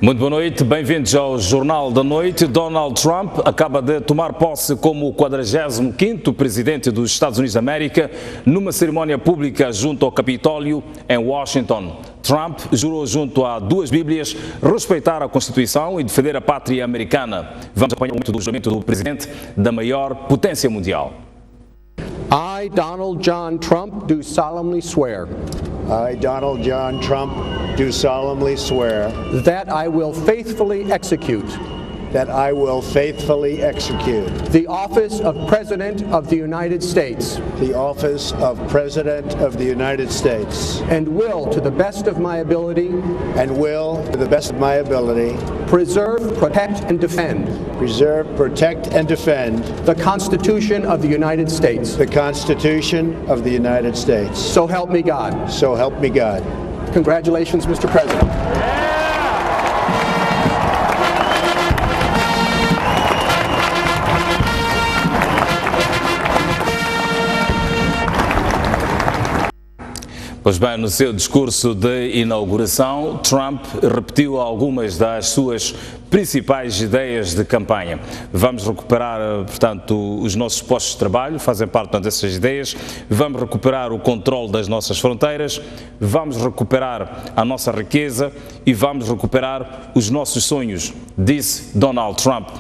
Muito boa noite, bem-vindos ao Jornal da Noite. Donald Trump acaba de tomar posse como o 45º presidente dos Estados Unidos da América numa cerimónia pública junto ao Capitólio em Washington. Trump jurou junto a duas Bíblias respeitar a Constituição e defender a pátria americana. Vamos acompanhar o momento do juramento do presidente da maior potência mundial. I, Donald John Trump, do solemnly swear. I, Donald John Trump, do solemnly swear That I will faithfully execute that I will faithfully execute the office of President of the United States the office of President of the United States and will, to the best of my ability, and will, to the best of my ability, preserve, protect, and defend preserve, protect, and defend the Constitution of the United States. the Constitution of the United States. So help me God. So help me God. Congratulations, Mr. President. Pois bem, no seu discurso de inauguração, Trump repetiu algumas das suas principais ideias de campanha. Vamos recuperar, portanto, os nossos postos de trabalho, fazem parte dessas ideias, vamos recuperar o controle das nossas fronteiras, vamos recuperar a nossa riqueza e vamos recuperar os nossos sonhos, disse Donald Trump.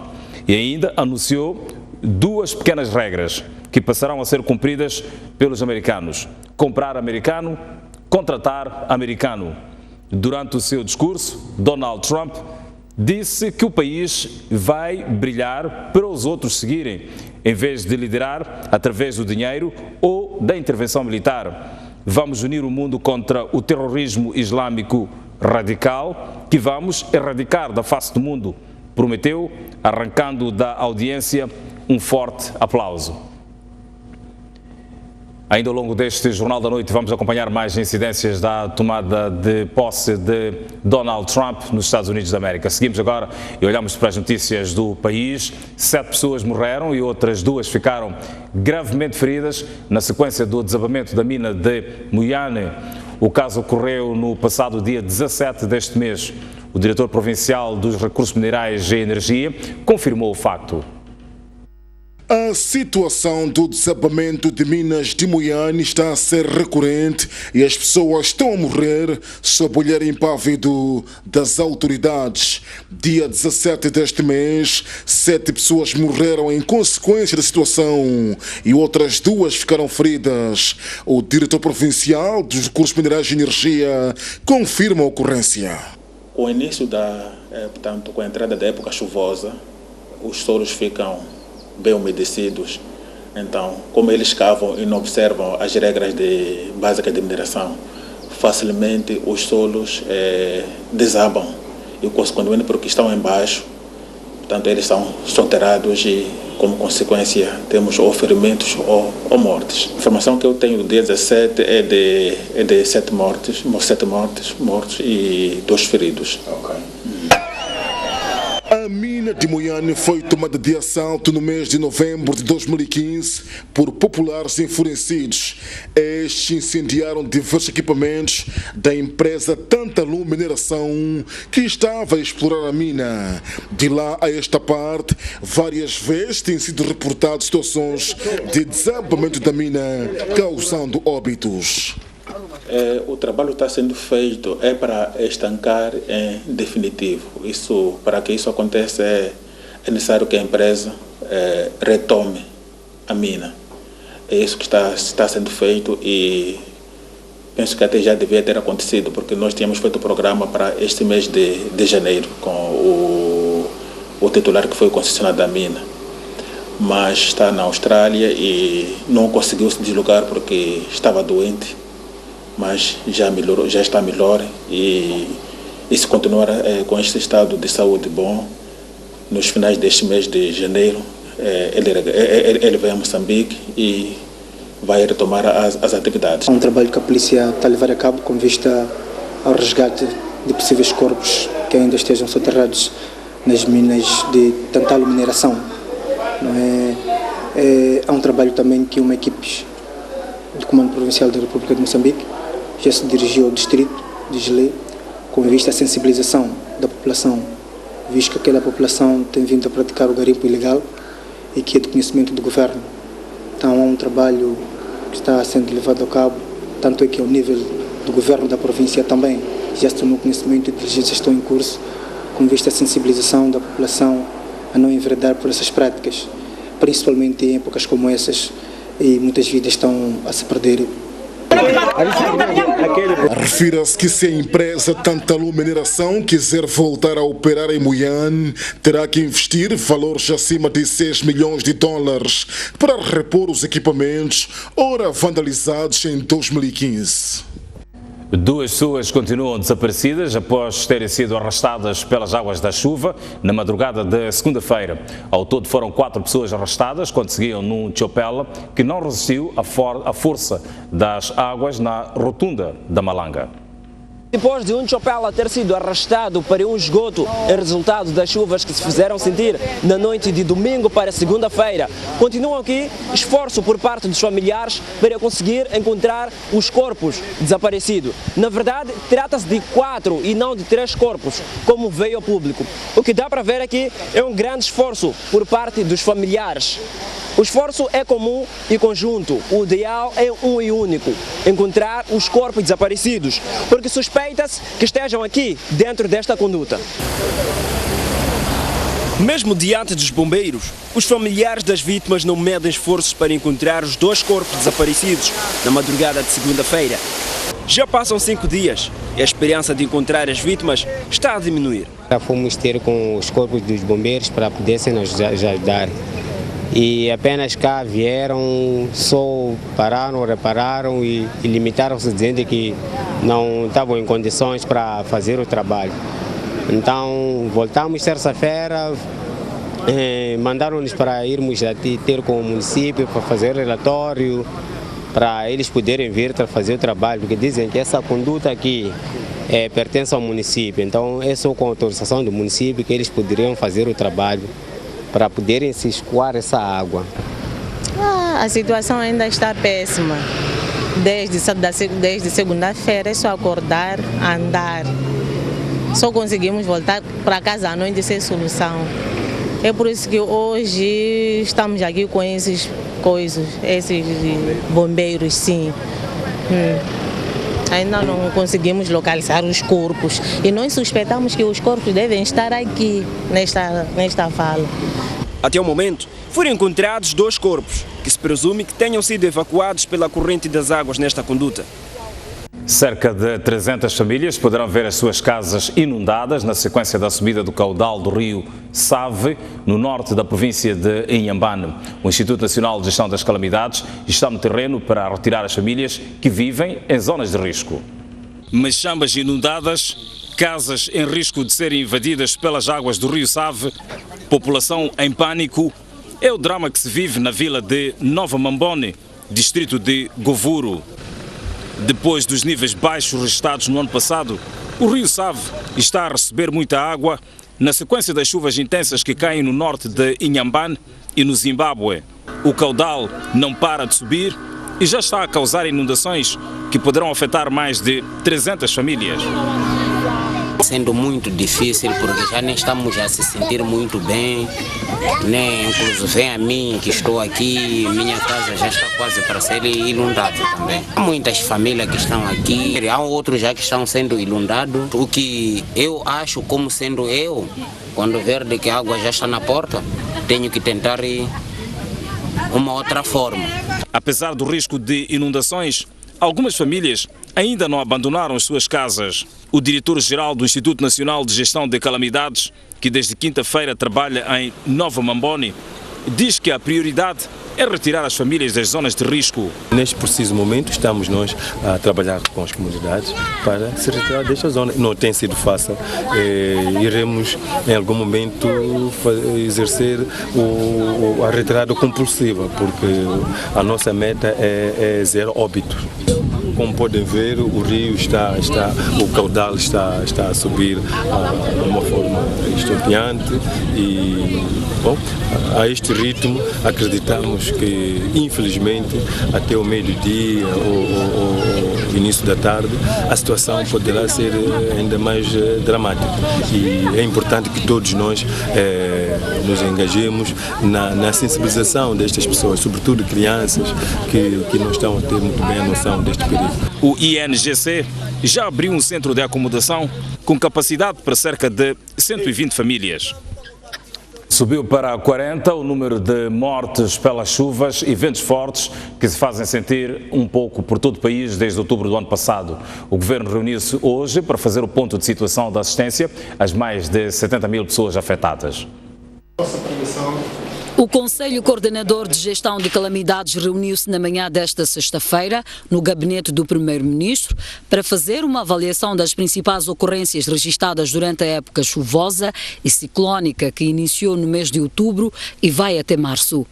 E ainda anunciou duas pequenas regras que passarão a ser cumpridas pelos americanos: comprar americano, contratar americano. Durante o seu discurso, Donald Trump disse que o país vai brilhar para os outros seguirem, em vez de liderar através do dinheiro ou da intervenção militar. Vamos unir o mundo contra o terrorismo islâmico radical, que vamos erradicar da face do mundo, prometeu, arrancando da audiência um forte aplauso. Ainda ao longo deste Jornal da Noite vamos acompanhar mais incidências da tomada de posse de Donald Trump nos Estados Unidos da América. Seguimos agora e olhamos para as notícias do país. 7 pessoas morreram e outras 2 ficaram gravemente feridas na sequência do desabamento da mina de Muyane. O caso ocorreu no passado dia 17 deste mês. O diretor provincial dos Recursos Minerais e Energia confirmou o facto. A situação do desabamento de minas de Muyane está a ser recorrente e as pessoas estão a morrer sob o olhar impávido das autoridades. Dia 17 deste mês, 7 pessoas morreram em consequência da situação e outras 2 ficaram feridas. O diretor provincial dos Recursos Minerais e Energia confirma a ocorrência. Com o início portanto, com a entrada da época chuvosa, os solos ficam bem umedecidos. Então, como eles cavam e não observam as regras básicas de mineração, facilmente os solos desabam e, consequentemente, porque estão embaixo, portanto, eles são soterrados e, como consequência, temos ou ferimentos ou mortes. A informação que eu tenho do dia 17 é de 7 mortos e 2 feridos. Okay. A mina de Muyane foi tomada de assalto no mês de novembro de 2015 por populares enfurecidos. Estes incendiaram diversos equipamentos da empresa Tantalum Mineração, que estava a explorar a mina. De lá a esta parte, várias vezes têm sido reportadas situações de desabamento da mina, causando óbitos. O trabalho está sendo feito para estancar em definitivo. Para que isso aconteça é necessário que a empresa retome a mina. É isso que está sendo feito e penso que até já devia ter acontecido, porque nós tínhamos feito o programa para este mês de janeiro com o titular que foi o concessionário da mina, mas está na Austrália e não conseguiu se deslocar porque estava doente. Mas já melhorou, já está melhor e se continuar com este estado de saúde bom, nos finais deste mês de janeiro, ele vai a Moçambique e vai retomar as atividades. É um trabalho que a polícia está a levar a cabo com vista ao resgate de possíveis corpos que ainda estejam soterrados nas minas de Tantalo Mineração. É um trabalho também que uma equipe do Comando Provincial da República de Moçambique já se dirigiu ao distrito de Gelé com vista à sensibilização da população, visto que aquela população tem vindo a praticar o garimpo ilegal e que é do conhecimento do governo. Então há um trabalho que está sendo levado a cabo, tanto é que ao nível do governo da província também já se tomou conhecimento e diligências estão em curso, com vista à sensibilização da população a não enveredar por essas práticas, principalmente em épocas como essas, e muitas vidas estão a se perder. Refira-se que se a empresa Tantalum Mineração quiser voltar a operar em Moyane, terá que investir valores acima de 6 milhões de dólares para repor os equipamentos ora vandalizados em 2015. 2 pessoas continuam desaparecidas após terem sido arrastadas pelas águas da chuva na madrugada da segunda-feira. Ao todo foram 4 pessoas arrastadas quando seguiam num chopela que não resistiu à força das águas na rotunda da Malanga. Depois de um chopela ter sido arrastado para um esgoto em resultado das chuvas que se fizeram sentir na noite de domingo para segunda-feira, continua aqui esforço por parte dos familiares para conseguir encontrar os corpos desaparecidos. Na verdade, trata-se de 4 e não de 3 corpos, como veio ao público. O que dá para ver aqui é um grande esforço por parte dos familiares. O esforço é comum e conjunto. O ideal é um e único: encontrar os corpos desaparecidos, porque suspeita-se que estejam aqui dentro desta conduta. Mesmo diante dos bombeiros, os familiares das vítimas não medem esforços para encontrar os 2 corpos desaparecidos na madrugada de segunda-feira. Já passam 5 dias e a esperança de encontrar as vítimas está a diminuir. Fomos ter com os corpos dos bombeiros para poderem nos ajudar. E apenas cá vieram, só pararam, repararam e limitaram-se dizendo que não estavam em condições para fazer o trabalho. Então voltamos terça-feira, mandaram-nos para irmos ter com o município para fazer relatório, para eles poderem vir para fazer o trabalho, porque dizem que essa conduta aqui pertence ao município, então é só com autorização do município que eles poderiam fazer o trabalho, para poderem se escoar essa água. A situação ainda está péssima. Desde segunda-feira é só acordar, andar. Só conseguimos voltar para casa à noite sem solução. É por isso que hoje estamos aqui com esses bombeiros, sim. Ainda não conseguimos localizar os corpos e nós suspeitamos que os corpos devem estar aqui, nesta vala. Até o momento, foram encontrados 2 corpos, que se presume que tenham sido evacuados pela corrente das águas nesta conduta. Cerca de 300 famílias poderão ver as suas casas inundadas na sequência da subida do caudal do rio Save, no norte da província de Inhambane. O Instituto Nacional de Gestão das Calamidades está no terreno para retirar as famílias que vivem em zonas de risco. Machambas inundadas, casas em risco de serem invadidas pelas águas do rio Save, população em pânico, é o drama que se vive na vila de Nova Mambone, distrito de Govuro. Depois dos níveis baixos registrados no ano passado, o rio Save está a receber muita água na sequência das chuvas intensas que caem no norte de Inhambane e no Zimbábue. O caudal não para de subir e já está a causar inundações que poderão afetar mais de 300 famílias. Sendo muito difícil porque já nem estamos a se sentir muito bem, né? Inclusive a mim que estou aqui, minha casa já está quase para ser inundada também. Há muitas famílias que estão aqui, há outros já que estão sendo inundados. O que eu acho como sendo eu, quando ver de que a água já está na porta, tenho que tentar ir uma outra forma. Apesar do risco de inundações, algumas famílias ainda não abandonaram as suas casas. O diretor-geral do Instituto Nacional de Gestão de Calamidades, que desde quinta-feira trabalha em Nova Mambone, diz que a prioridade é retirar as famílias das zonas de risco. Neste preciso momento estamos nós a trabalhar com as comunidades para se retirar desta zona. Não tem sido fácil. Iremos em algum momento exercer a retirada compulsiva, porque a nossa meta é 0 óbitos. como podem ver, o rio o caudal está a subir de uma forma estonteante e, bom, a este ritmo acreditamos que, infelizmente, até o meio-dia ou início da tarde, a situação poderá ser ainda mais dramática. E é importante que todos nós nos engajemos na sensibilização destas pessoas, sobretudo crianças que não estão a ter muito bem a noção deste perigo. O INGC já abriu um centro de acomodação com capacidade para cerca de 120 famílias. Subiu para 40 o número de mortes pelas chuvas e ventos fortes que se fazem sentir um pouco por todo o país desde outubro do ano passado. O Governo reuniu-se hoje para fazer o ponto de situação da assistência às mais de 70 mil pessoas afetadas. O Conselho Coordenador de Gestão de Calamidades reuniu-se na manhã desta sexta-feira no gabinete do Primeiro-Ministro para fazer uma avaliação das principais ocorrências registadas durante a época chuvosa e ciclónica que iniciou no mês de outubro e vai até março.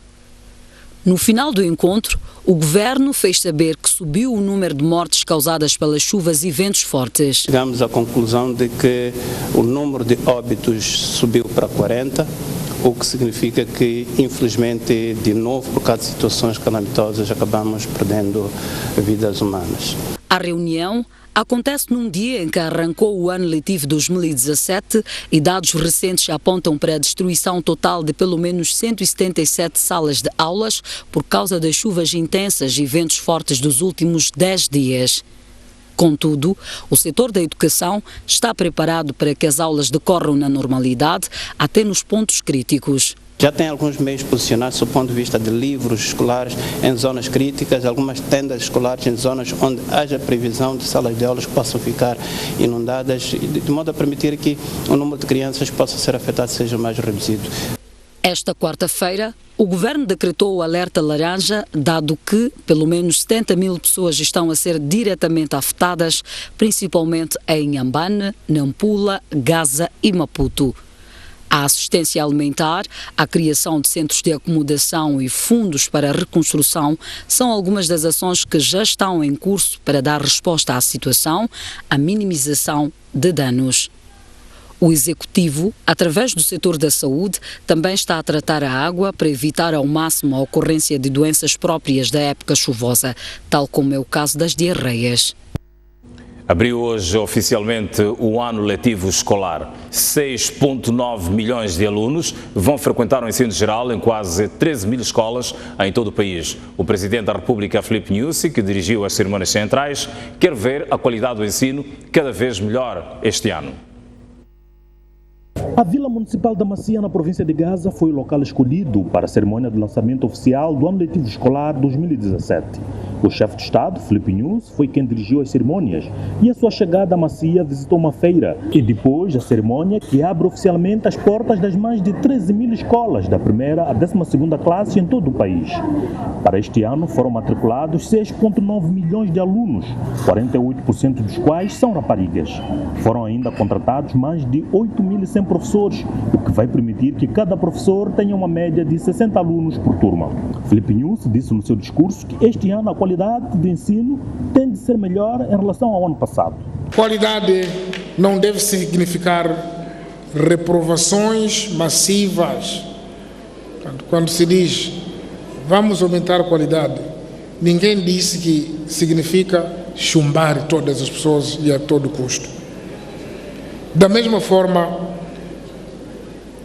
No final do encontro, o Governo fez saber que subiu o número de mortes causadas pelas chuvas e ventos fortes. Chegamos à conclusão de que o número de óbitos subiu para 40, o que significa que, infelizmente, de novo, por causa de situações calamitosas, acabamos perdendo vidas humanas. A reunião acontece num dia em que arrancou o ano letivo 2017 e dados recentes apontam para a destruição total de pelo menos 177 salas de aulas por causa das chuvas intensas e ventos fortes dos últimos 10 dias. Contudo, o setor da educação está preparado para que as aulas decorram na normalidade, até nos pontos críticos. Já tem alguns meios posicionados do ponto de vista de livros escolares em zonas críticas, algumas tendas escolares em zonas onde haja previsão de salas de aulas que possam ficar inundadas, de modo a permitir que o número de crianças que possam ser afetadas seja mais reduzido. Esta quarta-feira, o Governo decretou o alerta laranja, dado que pelo menos 70 mil pessoas estão a ser diretamente afetadas, principalmente em Inhambane, Nampula, Gaza e Maputo. A assistência alimentar, a criação de centros de acomodação e fundos para a reconstrução são algumas das ações que já estão em curso para dar resposta à situação, à minimização de danos. O Executivo, através do setor da saúde, também está a tratar a água para evitar ao máximo a ocorrência de doenças próprias da época chuvosa, tal como é o caso das diarreias. Abriu hoje oficialmente o ano letivo escolar. 6,9 milhões de alunos vão frequentar o ensino geral em quase 13 mil escolas em todo o país. O Presidente da República, Filipe Nyusi, que dirigiu as cerimônias centrais, quer ver a qualidade do ensino cada vez melhor este ano. A Vila Municipal da Macia, na província de Gaza, foi o local escolhido para a cerimônia de lançamento oficial do ano letivo escolar 2017. O chefe de Estado, Filipe Nyusi, foi quem dirigiu as cerimônias e a sua chegada à Macia visitou uma feira e depois a cerimônia que abre oficialmente as portas das mais de 13 mil escolas da primeira à 12ª classe em todo o país. Para este ano foram matriculados 6,9 milhões de alunos, 48% dos quais são raparigas. Foram ainda contratados mais de 8.100 professores, o que vai permitir que cada professor tenha uma média de 60 alunos por turma. Filipe Nyusi disse no seu discurso que este ano a qualidade de ensino tem de ser melhor em relação ao ano passado. Qualidade não deve significar reprovações massivas. Quando se diz vamos aumentar a qualidade, ninguém disse que significa chumbar todas as pessoas e a todo custo. Da mesma forma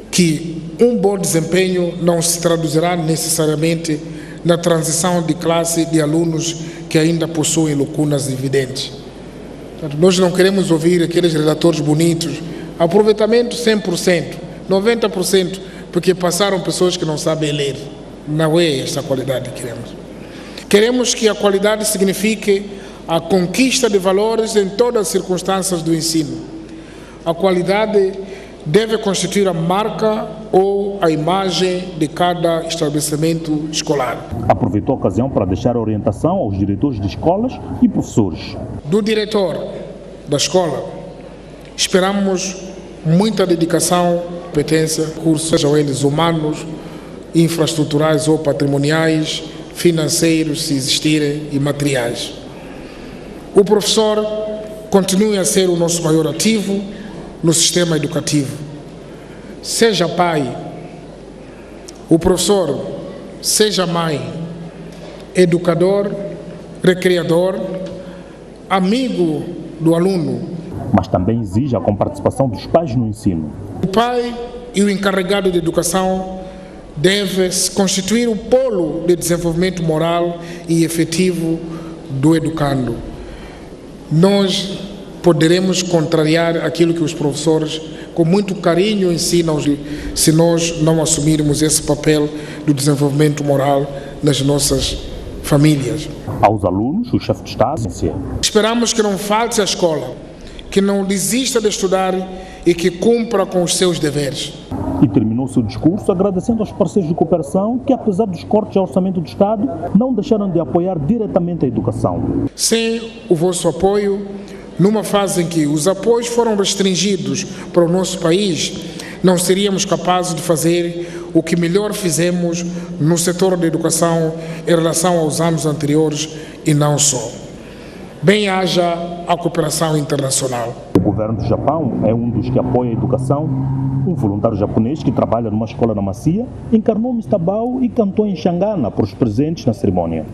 que um bom desempenho não se traduzirá necessariamente na transição de classe de alunos que ainda possuem lacunas evidentes. Nós não queremos ouvir aqueles relatores bonitos, aproveitamento 100%, 90%, porque passaram pessoas que não sabem ler. Não é essa a qualidade que queremos. Queremos que a qualidade signifique a conquista de valores em todas as circunstâncias do ensino. A qualidade deve constituir a marca ou a imagem de cada estabelecimento escolar. Aproveitou a ocasião para deixar orientação aos diretores de escolas e professores. Do diretor da escola, esperamos muita dedicação, competência, recursos, sejam eles humanos, infraestruturais ou patrimoniais, financeiros, se existirem, e materiais. o professor continue a ser o nosso maior ativo no sistema educativo. Seja pai, o professor, seja mãe, educador, recreador, amigo do aluno. Mas também exige a comparticipação dos pais no ensino. O pai e o encarregado de educação devem constituir o polo de desenvolvimento moral e efetivo do educando. Nós poderemos contrariar aquilo que os professores, com muito carinho, ensinam se nós não assumirmos esse papel do desenvolvimento moral nas nossas famílias. Aos alunos, o chefe de Estado... Esperamos que não falte à escola, que não desista de estudar e que cumpra com os seus deveres. E terminou seu discurso agradecendo aos parceiros de cooperação que, apesar dos cortes ao orçamento do Estado, não deixaram de apoiar diretamente a educação. Sem o vosso apoio, numa fase em que os apoios foram restringidos para o nosso país, não seríamos capazes de fazer o que melhor fizemos no setor da educação em relação aos anos anteriores e não só. Bem-haja a cooperação internacional. O governo do Japão é um dos que apoia a educação. Um voluntário japonês que trabalha numa escola na Macia encarnou Mistabau e cantou em Xangana para os presentes na cerimônia.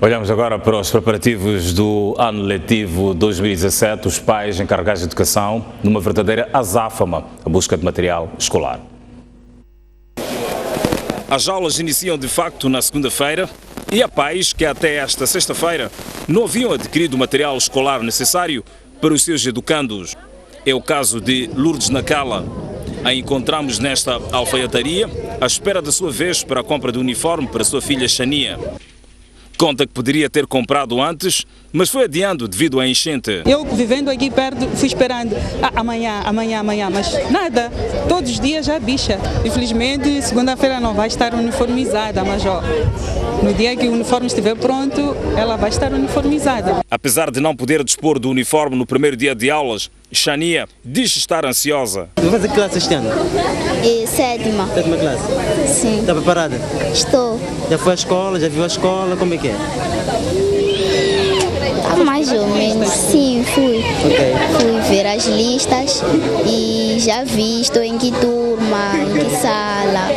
Olhamos agora para os preparativos do ano letivo 2017, os pais encarregados de educação, numa verdadeira azáfama, a busca de material escolar. As aulas iniciam de facto na segunda-feira e há pais que até esta sexta-feira não haviam adquirido o material escolar necessário para os seus educandos. É o caso de Lourdes Nacala. A encontramos nesta alfaiataria à espera da sua vez para a compra de uniforme para a sua filha Xania. Conta que poderia ter comprado antes, mas foi adiando devido à enchente. Eu, vivendo aqui perto, fui esperando amanhã, mas nada. Todos os dias já bicha. Infelizmente, segunda-feira não vai estar uniformizada, mas no dia que o uniforme estiver pronto, ela vai estar uniformizada. Apesar de não poder dispor do uniforme no primeiro dia de aulas, Xania diz estar ansiosa. Vai fazer que classe este ano? Sétima. Sétima classe? Sim. Está preparada? Estou. Já foi à escola? Já viu a escola? Como é que é? Mais ou menos, sim, fui. Okay. Fui ver as listas e já vi, estou em que turma, em que sala.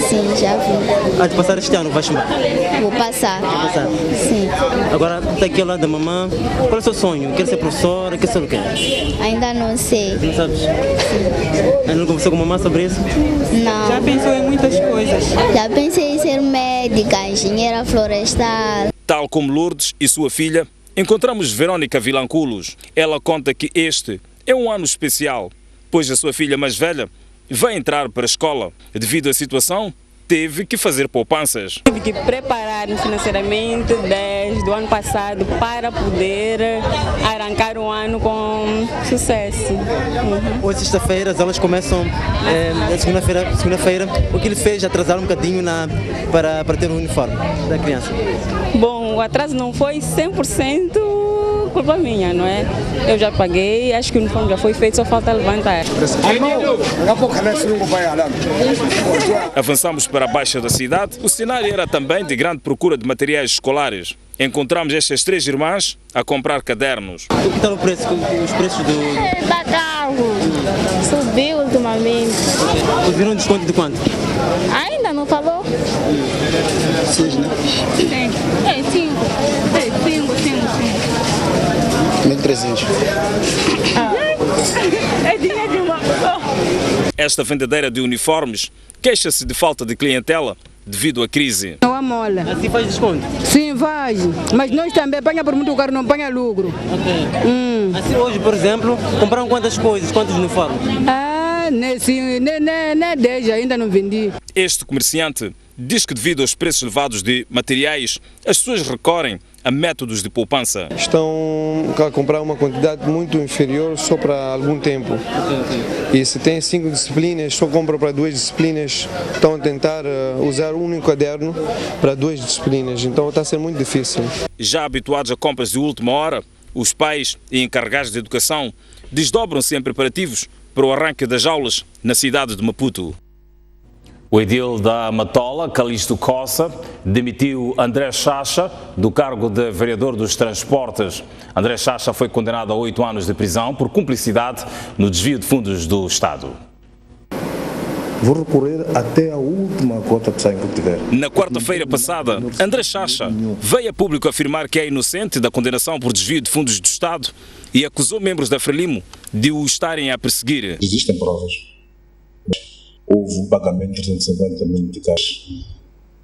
Sim, já vi. De passar este ano, vai chamar? Vou passar. Vai passar? Sim. Agora, está aqui ao lado da mamãe. Qual é o seu sonho? Quer ser professora? Quer ser o quê? Ainda não sei. Não sabes? Sim. Ainda não conversou com a mamãe sobre isso? Não. Já pensou em muitas coisas? Já pensei em ser médica, engenheira florestal. Tal como Lourdes e sua filha, encontramos Verônica Vilanculos. Ela conta que este é um ano especial, pois a sua filha mais velha vai entrar para a escola. Devido à situação, teve que fazer poupanças. Tive que preparar-me financeiramente desde o ano passado para poder arrancar o ano com sucesso. Hoje, sexta-feira, as aulas começam segunda-feira. O que ele fez atrasar um bocadinho para ter o uniforme da criança? Bom, o atraso não foi 100% culpa minha, não é? Eu já paguei, acho que o uniforme já foi feito, só falta levantar. Avançamos para a Baixa da cidade. O cenário era também de grande procura de materiais escolares. Encontramos estas três irmãs a comprar cadernos. O que está o preço? Os preços do... Está caro. Subiu ultimamente. Vocês viram um desconto de quanto? Ainda não falou? 6, né? Sim. 5. 1.300. É dinheiro de uma pessoa. Esta vendedeira de uniformes queixa-se de falta de clientela devido à crise. Não há mola. Assim faz desconto? Sim, faz. Mas nós também apanha por muito caro, não apanha lucro. Ok. Assim hoje, por exemplo, compraram quantas coisas, quantos uniformes? Nem 10 ainda não vendi. Este comerciante diz que devido aos preços elevados de materiais, as pessoas recorrem a métodos de poupança. Estão a comprar uma quantidade muito inferior só para algum tempo. E se tem 5 disciplinas, só compram para 2 disciplinas. Estão a tentar usar um único caderno para 2 disciplinas. Então está a ser muito difícil. Já habituados a compras de última hora, os pais e encarregados de educação desdobram-se em preparativos para o arranque das aulas na cidade de Maputo. O edil da Matola, Calixto Coça, demitiu André Chacha do cargo de vereador dos transportes. André Chacha foi condenado a 8 anos de prisão por cumplicidade no desvio de fundos do Estado. Vou recorrer até a última gota de sangue que tiver. Na quarta-feira passada, André Chacha veio a público afirmar que é inocente da condenação por desvio de fundos do Estado e acusou membros da Frelimo de o estarem a perseguir. Existem provas. Houve um pagamento de 350 mil meticais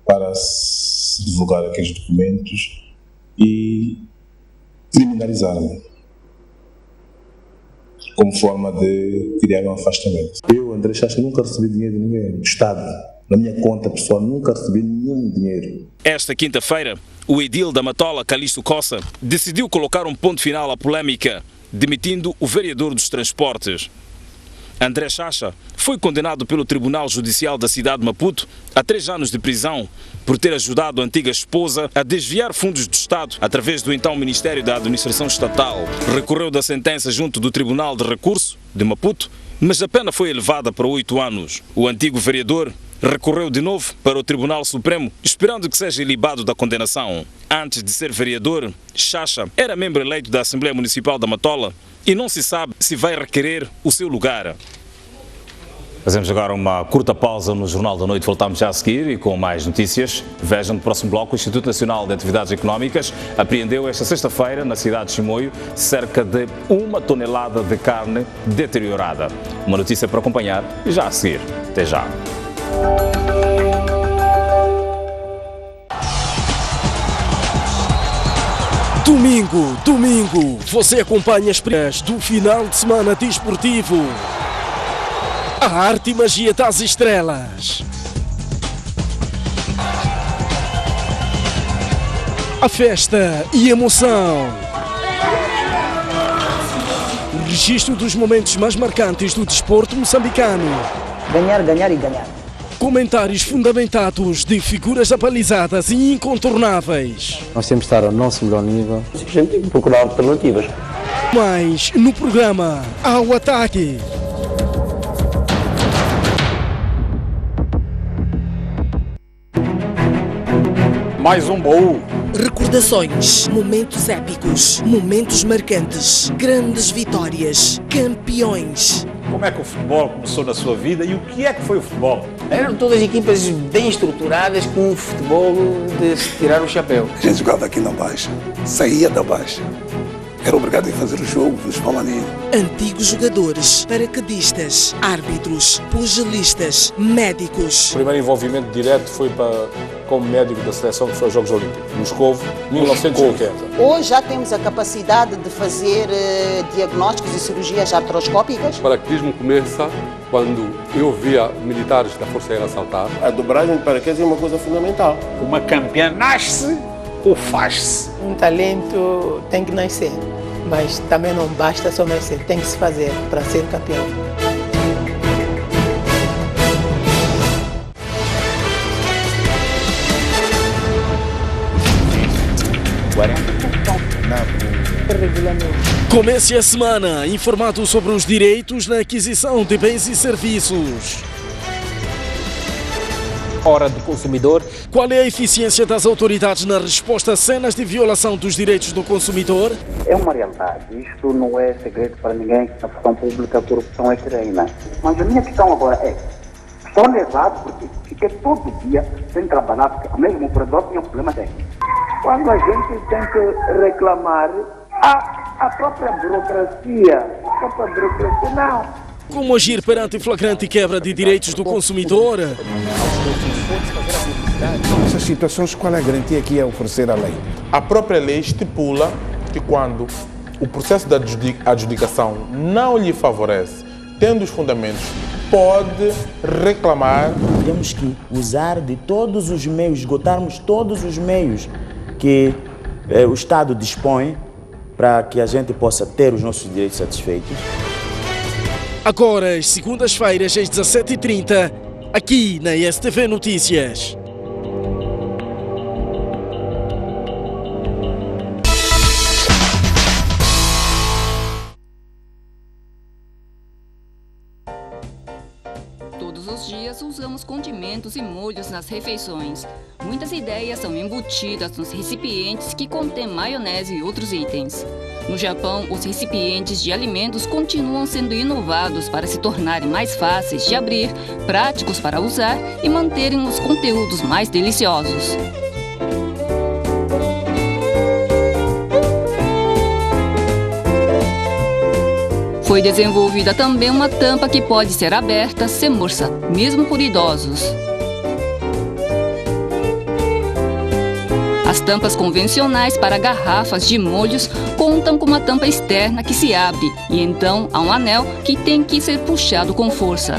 para se divulgar aqueles documentos e criminalizar-me como forma de criar um afastamento. Eu, André Chacha, nunca recebi dinheiro de ninguém do Estado. Na minha conta pessoal, nunca recebi nenhum dinheiro. Esta quinta-feira, o edil da Matola, Calixto Coça, decidiu colocar um ponto final à polémica, demitindo o vereador dos transportes. André Chacha foi condenado pelo Tribunal Judicial da cidade de Maputo a 3 anos de prisão por ter ajudado a antiga esposa a desviar fundos do Estado através do então Ministério da Administração Estatal. Recorreu da sentença junto do Tribunal de Recurso de Maputo, mas a pena foi elevada para 8 anos. O antigo vereador recorreu de novo para o Tribunal Supremo, esperando que seja ilibado da condenação. Antes de ser vereador, Chacha era membro eleito da Assembleia Municipal da Matola e não se sabe se vai requerer o seu lugar. Fazemos agora uma curta pausa no Jornal da Noite. Voltamos já a seguir e com mais notícias. Vejam no próximo bloco, o Instituto Nacional de Atividades Económicas apreendeu esta sexta-feira, na cidade de Chimoio, cerca de 1 tonelada de carne deteriorada. Uma notícia para acompanhar já a seguir. Até já. Domingo, você acompanha as praias do final de semana desportivo. A arte e magia das estrelas. A festa e emoção. O registro dos momentos mais marcantes do desporto moçambicano. Ganhar, ganhar e ganhar. Comentários fundamentados de figuras abalizadas e incontornáveis. Nós temos de estar ao nosso melhor nível. A gente tem que procurar alternativas. Mas no programa Ao Ataque. Mais um baú. Recordações, momentos épicos, momentos marcantes, grandes vitórias, campeões. Como é que o futebol começou na sua vida e o que é que foi o futebol? Eram todas equipas bem estruturadas com um futebol de se tirar o chapéu. A gente jogava aqui na Baixa, saía da Baixa. Era obrigado a fazer o jogo dos Palaninos. Antigos jogadores, paraquedistas, árbitros, pugilistas, médicos. O primeiro envolvimento direto foi como médico da seleção que foi aos Jogos Olímpicos, Moscovo, 1980. Hoje já temos a capacidade de fazer diagnósticos e cirurgias artroscópicas. O paraquedismo começa quando eu via militares da Força Aérea saltar. A dobragem de paraquedas é uma coisa fundamental. Uma campeã nasce ou faz-se? Um talento tem que nascer, mas também não basta só nascer, tem que se fazer para ser campeão. Comece a semana informado sobre os direitos na aquisição de bens e serviços. Hora do consumidor. Qual é a eficiência das autoridades na resposta a cenas de violação dos direitos do consumidor? É uma realidade. Isto não é segredo para ninguém que na função pública a corrupção é que reina. Mas a minha questão agora é, estou errado porque fiquei todo dia sem trabalhar, porque o mesmo operador tinha um problema técnico. Quando a gente tem que reclamar, a própria burocracia não. Como agir perante flagrante quebra de direitos do consumidor? Nessas situações, qual é a garantia que ia oferecer a lei? A própria lei estipula que quando o processo de adjudicação não lhe favorece tendo os fundamentos, pode reclamar. Temos que usar de todos os meios, esgotarmos todos os meios que o Estado dispõe para que a gente possa ter os nossos direitos satisfeitos. Agora, às segundas-feiras, às 17h30, aqui na STV Notícias. Todos os dias usamos condimentos e molhos nas refeições. Muitas ideias são embutidas nos recipientes que contêm maionese e outros itens. No Japão, os recipientes de alimentos continuam sendo inovados para se tornarem mais fáceis de abrir, práticos para usar e manterem os conteúdos mais deliciosos. Foi desenvolvida também uma tampa que pode ser aberta sem morsa, mesmo por idosos. As tampas convencionais para garrafas de molhos contam com uma tampa externa que se abre e então há um anel que tem que ser puxado com força.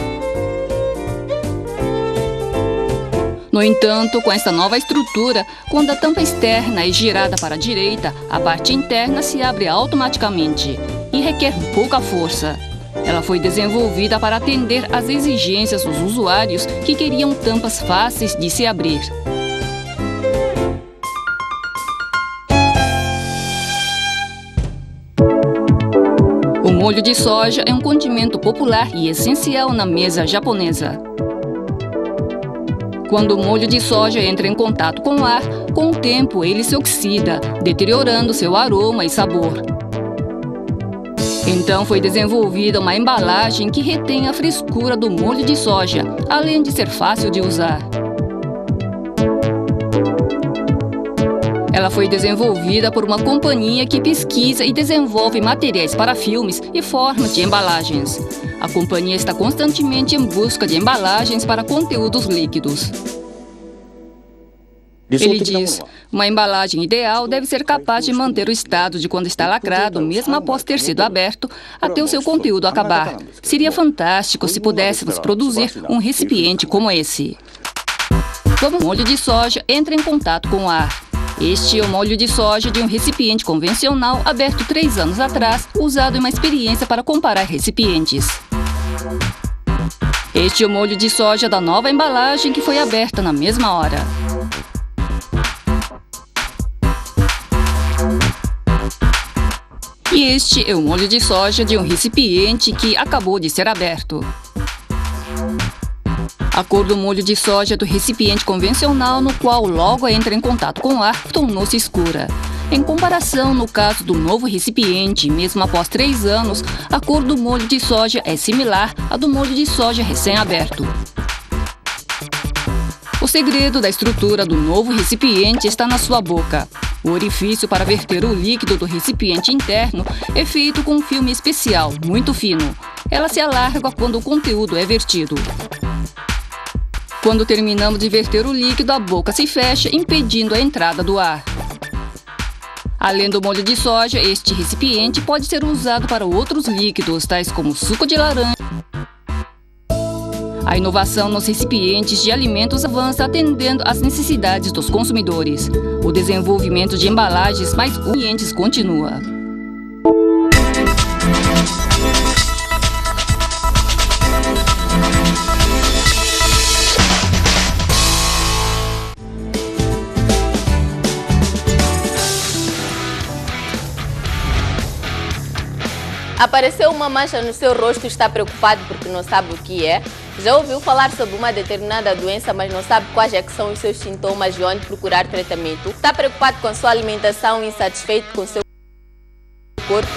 No entanto, com esta nova estrutura, quando a tampa externa é girada para a direita, a parte interna se abre automaticamente e requer pouca força. Ela foi desenvolvida para atender às exigências dos usuários que queriam tampas fáceis de se abrir. O molho de soja é um condimento popular e essencial na mesa japonesa. Quando o molho de soja entra em contato com o ar, com o tempo ele se oxida, deteriorando seu aroma e sabor. Então foi desenvolvida uma embalagem que retém a frescura do molho de soja, além de ser fácil de usar. Ela foi desenvolvida por uma companhia que pesquisa e desenvolve materiais para filmes e formas de embalagens. A companhia está constantemente em busca de embalagens para conteúdos líquidos. Ele diz, uma embalagem ideal deve ser capaz de manter o estado de quando está lacrado, mesmo após ter sido aberto, até o seu conteúdo acabar. Seria fantástico se pudéssemos produzir um recipiente como esse. O molho de soja entra em contato com o ar. Este é o molho de soja de um recipiente convencional aberto 3 anos atrás, usado em uma experiência para comparar recipientes. Este é o molho de soja da nova embalagem que foi aberta na mesma hora. E este é o molho de soja de um recipiente que acabou de ser aberto. A cor do molho de soja do recipiente convencional, no qual logo entra em contato com o ar, tornou-se escura. Em comparação, no caso do novo recipiente, mesmo após 3 anos, a cor do molho de soja é similar à do molho de soja recém-aberto. O segredo da estrutura do novo recipiente está na sua boca. O orifício para verter o líquido do recipiente interno é feito com um filme especial, muito fino. Ela se alarga quando o conteúdo é vertido. Quando terminamos de verter o líquido, a boca se fecha, impedindo a entrada do ar. Além do molho de soja, este recipiente pode ser usado para outros líquidos, tais como suco de laranja. A inovação nos recipientes de alimentos avança atendendo às necessidades dos consumidores. O desenvolvimento de embalagens mais convenientes continua. Apareceu uma mancha no seu rosto e está preocupado porque não sabe o que é. Já ouviu falar sobre uma determinada doença, mas não sabe quais é que são os seus sintomas e onde procurar tratamento. Está preocupado com a sua alimentação e insatisfeito com o seu corpo.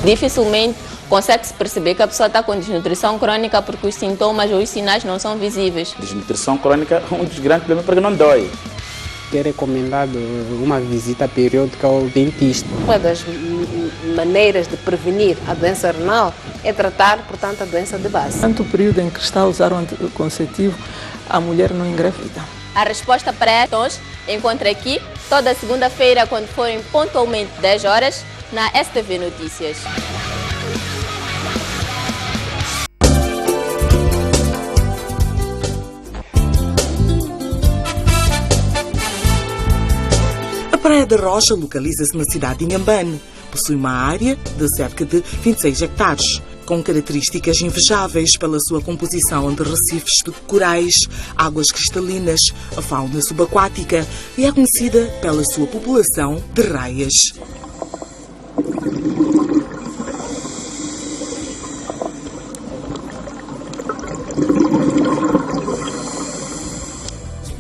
Dificilmente consegue-se perceber que a pessoa está com desnutrição crônica porque os sintomas ou os sinais não são visíveis. Desnutrição crônica é um dos grandes problemas porque não dói. É recomendado uma visita periódica ao dentista. Uma das maneiras de prevenir a doença renal é tratar, portanto, a doença de base. Durante o período em que está a usar o anticonceptivo, a mulher não engravida. A resposta para estas encontra aqui toda segunda-feira, quando forem pontualmente 10 horas, na STV Notícias. Praia da Rocha localiza-se na cidade de Inhambane. Possui uma área de cerca de 26 hectares, com características invejáveis pela sua composição de recifes de corais, águas cristalinas, a fauna subaquática e é conhecida pela sua população de raias.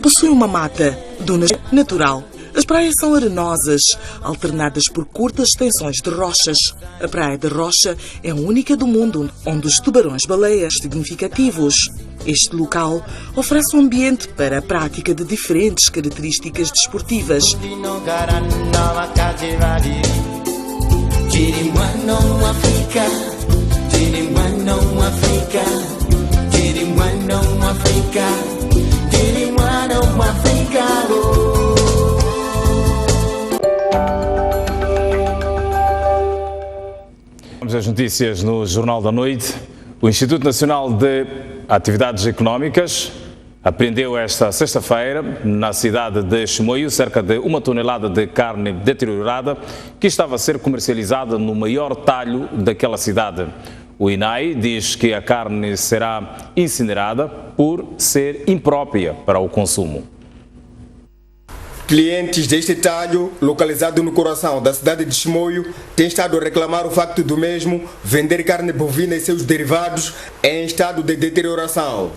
Possui uma mata, duna natural. As praias são arenosas, alternadas por curtas extensões de rochas. A Praia da Rocha é a única do mundo onde os tubarões-baleias significativos. Este local oferece um ambiente para a prática de diferentes características desportivas. Vamos às notícias no Jornal da Noite. O Instituto Nacional de Atividades Económicas apreendeu esta sexta-feira, na cidade de Chimoio, cerca de 1 tonelada de carne deteriorada que estava a ser comercializada no maior talho daquela cidade. O INAI diz que a carne será incinerada por ser imprópria para o consumo. Clientes deste talho, localizado no coração da cidade de Chimoio, têm estado a reclamar o facto do mesmo vender carne bovina e seus derivados em estado de deterioração.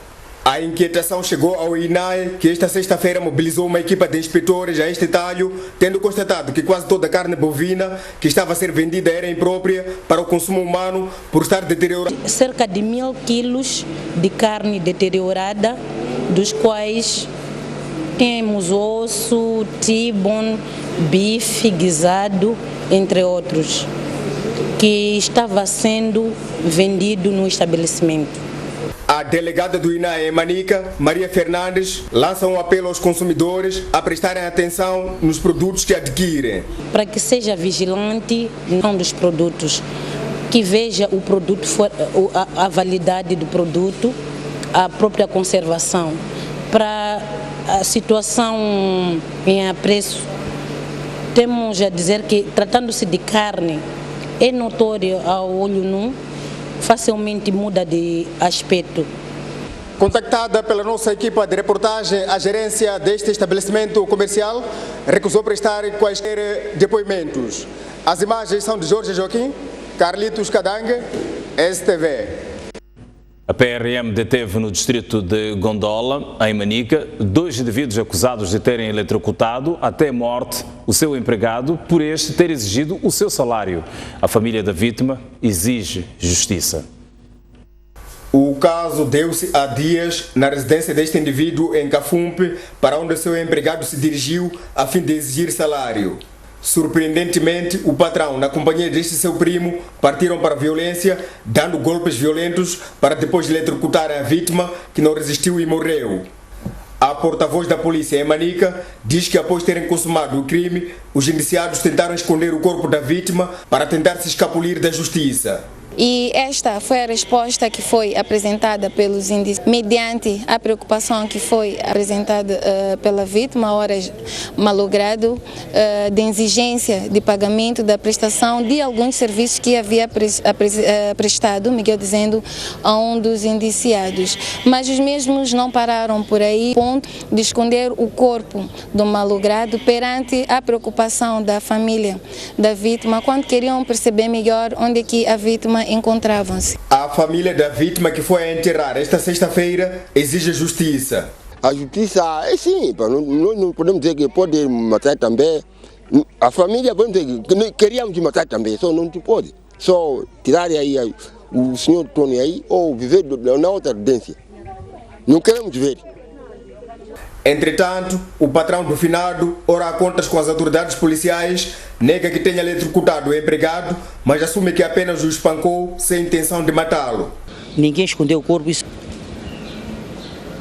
A inquietação chegou ao INAI, que esta sexta-feira mobilizou uma equipa de inspetores a este talho, tendo constatado que quase toda a carne bovina que estava a ser vendida era imprópria para o consumo humano por estar deteriorada. Cerca de 1000 quilos de carne deteriorada, dos quais temos osso, tibone, bife, guisado, entre outros, que estava sendo vendido no estabelecimento. A delegada do INAI em Manica, Maria Fernandes, lança um apelo aos consumidores a prestarem atenção nos produtos que adquirem. Para que seja vigilante não dos produtos, que veja o produto, a validade do produto, a própria conservação. Para a situação em preço, temos a dizer que, tratando-se de carne, é notório ao olho nu, facilmente muda de aspecto. Contactada pela nossa equipa de reportagem, a gerência deste estabelecimento comercial recusou prestar quaisquer depoimentos. As imagens são de Jorge Joaquim, Carlitos Cadangue, STV. A PRM deteve no distrito de Gondola, em Manica, 2 indivíduos acusados de terem eletrocutado até morte o seu empregado por este ter exigido o seu salário. A família da vítima exige justiça. O caso deu-se há dias na residência deste indivíduo em Cafumpe, para onde seu empregado se dirigiu a fim de exigir salário. Surpreendentemente, o patrão, na companhia deste seu primo, partiram para a violência, dando golpes violentos para depois eletrocutar a vítima, que não resistiu e morreu. A porta-voz da polícia em Manica diz que após terem consumado o crime, os indiciados tentaram esconder o corpo da vítima para tentar se escapulir da justiça. E esta foi a resposta que foi apresentada pelos indícios, mediante a preocupação que foi apresentada pela vítima, horas malogrado, de exigência de pagamento da prestação de alguns serviços que havia prestado, Miguel dizendo, a um dos indiciados. Mas os mesmos não pararam por aí, ponto de esconder o corpo do malogrado perante a preocupação da família da vítima, quando queriam perceber melhor onde é que a vítima encontravam-se. A família da vítima que foi a enterrar esta sexta-feira exige justiça. A justiça é sim, nós não podemos dizer que pode matar também. A família pode dizer que queríamos matar também, só não pode. Só tirar aí o senhor Tony aí ou viver na outra residência. Não queremos ver. Entretanto, o patrão do finado, ora a contas com as autoridades policiais, nega que tenha eletrocutado o empregado, mas assume que apenas o espancou sem intenção de matá-lo. Ninguém escondeu o corpo.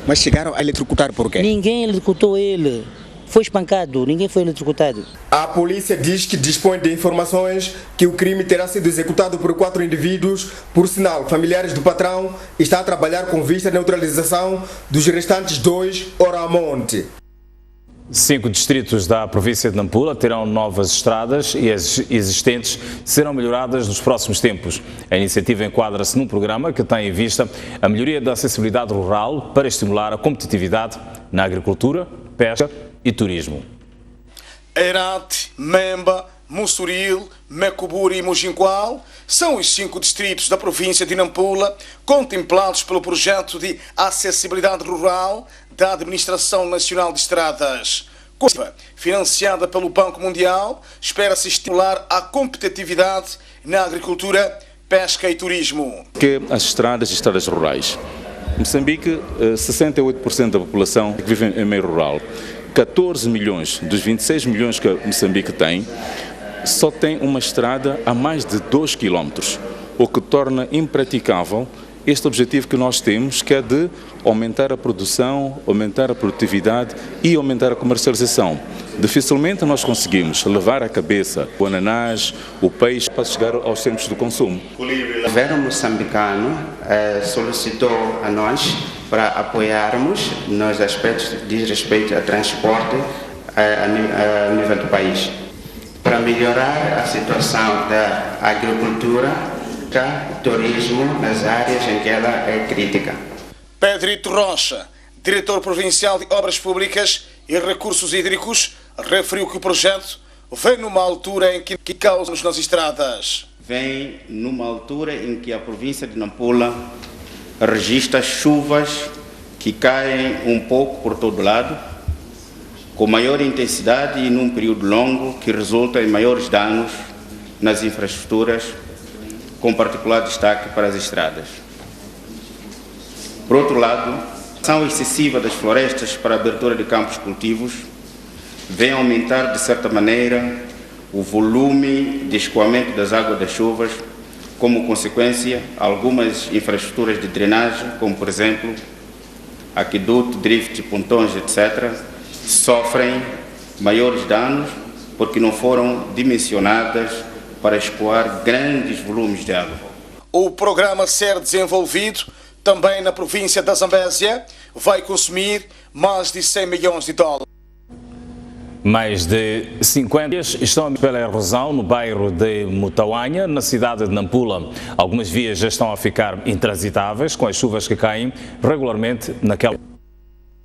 Mas chegaram a eletrocutar por quê? Ninguém eletrocutou ele. Foi espancado, ninguém foi eletrocutado. A polícia diz que dispõe de informações que o crime terá sido executado por 4 indivíduos. Por sinal, familiares do patrão está a trabalhar com vista à neutralização dos restantes 2 ora a monte. 5 distritos da província de Nampula terão novas estradas e as existentes serão melhoradas nos próximos tempos. A iniciativa enquadra-se num programa que tem em vista a melhoria da acessibilidade rural para estimular a competitividade na agricultura, pesca e turismo. Herat, Memba, Mussuril, Mecuburi e Mujingual são os 5 distritos da província de Nampula contemplados pelo projeto de acessibilidade rural da Administração Nacional de Estradas. Financiada pelo Banco Mundial, espera-se estimular a competitividade na agricultura, pesca e turismo. Que as estradas rurais. Moçambique, 68% da população vive em meio rural. 14 milhões dos 26 milhões que Moçambique tem, só tem uma estrada a mais de 2 quilómetros, o que torna impraticável este objetivo que nós temos, que é de aumentar a produção, aumentar a produtividade e aumentar a comercialização. Dificilmente nós conseguimos levar à cabeça o ananás, o peixe, para chegar aos centros de consumo. O governo moçambicano solicitou a nós para apoiarmos nos aspectos que diz respeito ao transporte a nível do país, para melhorar a situação da agricultura, turismo nas áreas em que ela é crítica. Pedrito Rocha, diretor provincial de Obras Públicas e Recursos Hídricos, referiu que o projeto vem numa altura em que causamos nas estradas. Vem numa altura em que a província de Nampula registra chuvas que caem um pouco por todo lado, com maior intensidade e num período longo, que resulta em maiores danos nas infraestruturas, com particular destaque para as estradas. Por outro lado, a ação excessiva das florestas para a abertura de campos cultivos vem aumentar, de certa maneira, o volume de escoamento das águas das chuvas, como consequência, algumas infraestruturas de drenagem, como por exemplo, aqueduto, drift, pontões, etc., sofrem maiores danos porque não foram dimensionadas para escoar grandes volumes de água. O programa a ser desenvolvido também na província da Zambésia vai consumir mais de 100 milhões de dólares. Mais de 50 dias estão pela erosão no bairro de Mutauanha, na cidade de Nampula. Algumas vias já estão a ficar intransitáveis com as chuvas que caem regularmente naquela.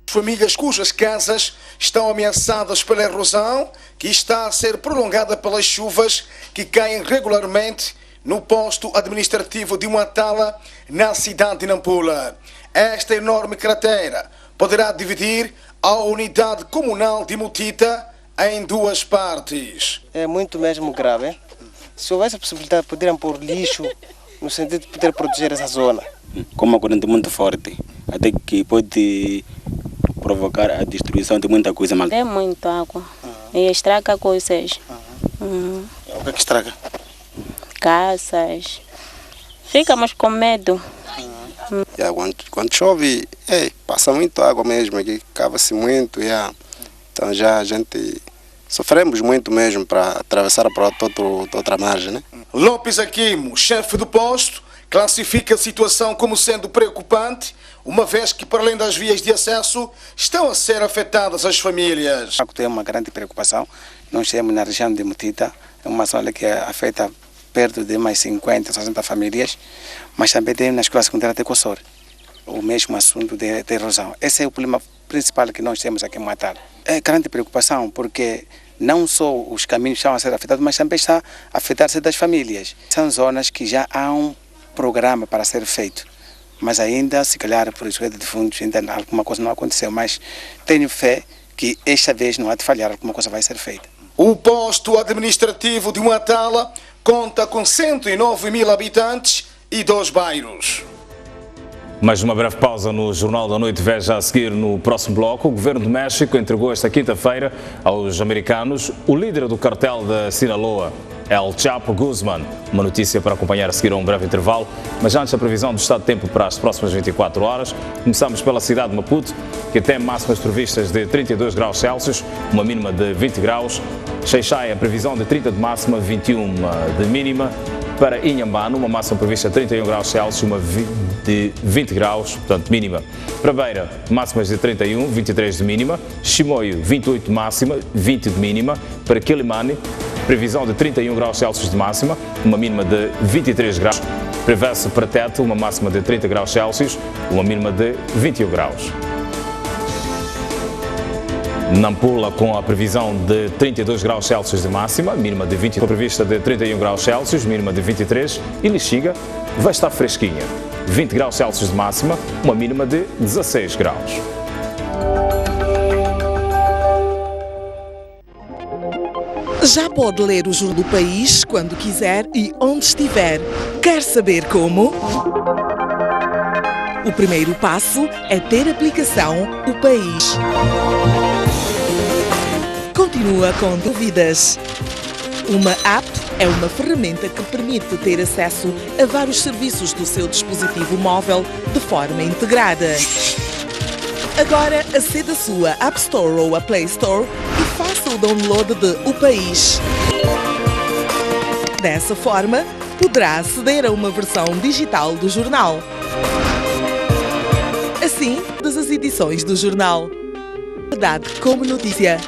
Famílias cujas casas estão ameaçadas pela erosão, que está a ser prolongada pelas chuvas que caem regularmente no posto administrativo de Muatala, na cidade de Nampula. Esta enorme cratera poderá dividir a unidade comunal de Mutita em 2 partes. É muito mesmo grave, hein? Se houvesse a possibilidade de poderem pôr lixo no sentido de poder proteger essa zona. Como uma corrente muito forte, até que pode provocar a destruição de muita coisa. É muito água e estraga coisas. O que é que estraga? Casas. Ficamos com medo. Quando chove, passa muito água mesmo, aqui cava-se muito. Então já a gente sofremos muito mesmo para atravessar para outra margem, né? Lopes Aquimo, chefe do posto, classifica a situação como sendo preocupante, uma vez que, para além das vias de acesso, estão a ser afetadas as famílias. É uma grande preocupação. Nós temos na região de Mutita, é uma zona que afeta perto de mais 50, 60 famílias, mas também tem na escola secundária de Cossor o mesmo assunto de erosão. Esse é o problema principal que nós temos aqui em Muatala. É grande preocupação, porque não só os caminhos estão a ser afetados, mas também está a afetar-se das famílias. São zonas que já há um programa para ser feito, mas ainda, se calhar, por escolha de fundos, ainda alguma coisa não aconteceu, mas tenho fé que esta vez não há de falhar, alguma coisa vai ser feita. O posto administrativo de Muatala conta com 109 mil habitantes e 2 bairros. Mais uma breve pausa no Jornal da Noite. Veja a seguir no próximo bloco. O governo do México entregou esta quinta-feira aos americanos o líder do cartel da Sinaloa, El Chapo Guzman. Uma notícia para acompanhar a seguir a um breve intervalo. Mas antes, a previsão do estado de tempo para as próximas 24 horas. Começamos pela cidade de Maputo, que tem máximas previstas de 32 graus Celsius, uma mínima de 20 graus. Xai-Xai, a previsão de 30 de máxima, 21 de mínima. Para Inhambane, uma máxima prevista de 31 graus Celsius, uma de 20 graus, portanto mínima. Para Beira, máximas de 31, 23 de mínima. Chimoio, 28 de máxima, 20 de mínima. Para Quelimane, previsão de 31 graus Celsius de máxima, uma mínima de 23 graus. Prevê-se para Tete, uma máxima de 30 graus Celsius, uma mínima de 21 graus. Nampula, com a previsão de 32 graus Celsius de máxima, mínima de 20, prevista de 31 graus Celsius, mínima de 23, e Lixiga vai estar fresquinha, 20 graus Celsius de máxima, uma mínima de 16 graus. Já pode ler o Jornal do País quando quiser e onde estiver. Quer saber como? O primeiro passo é ter a aplicação O País. Continua com dúvidas? Uma app é uma ferramenta que permite ter acesso a vários serviços do seu dispositivo móvel de forma integrada. Agora aceda à sua App Store ou a Play Store e faça o download de O País. Dessa forma, poderá aceder a uma versão digital do jornal. Assim, todas as edições do jornal. Verdade como notícia.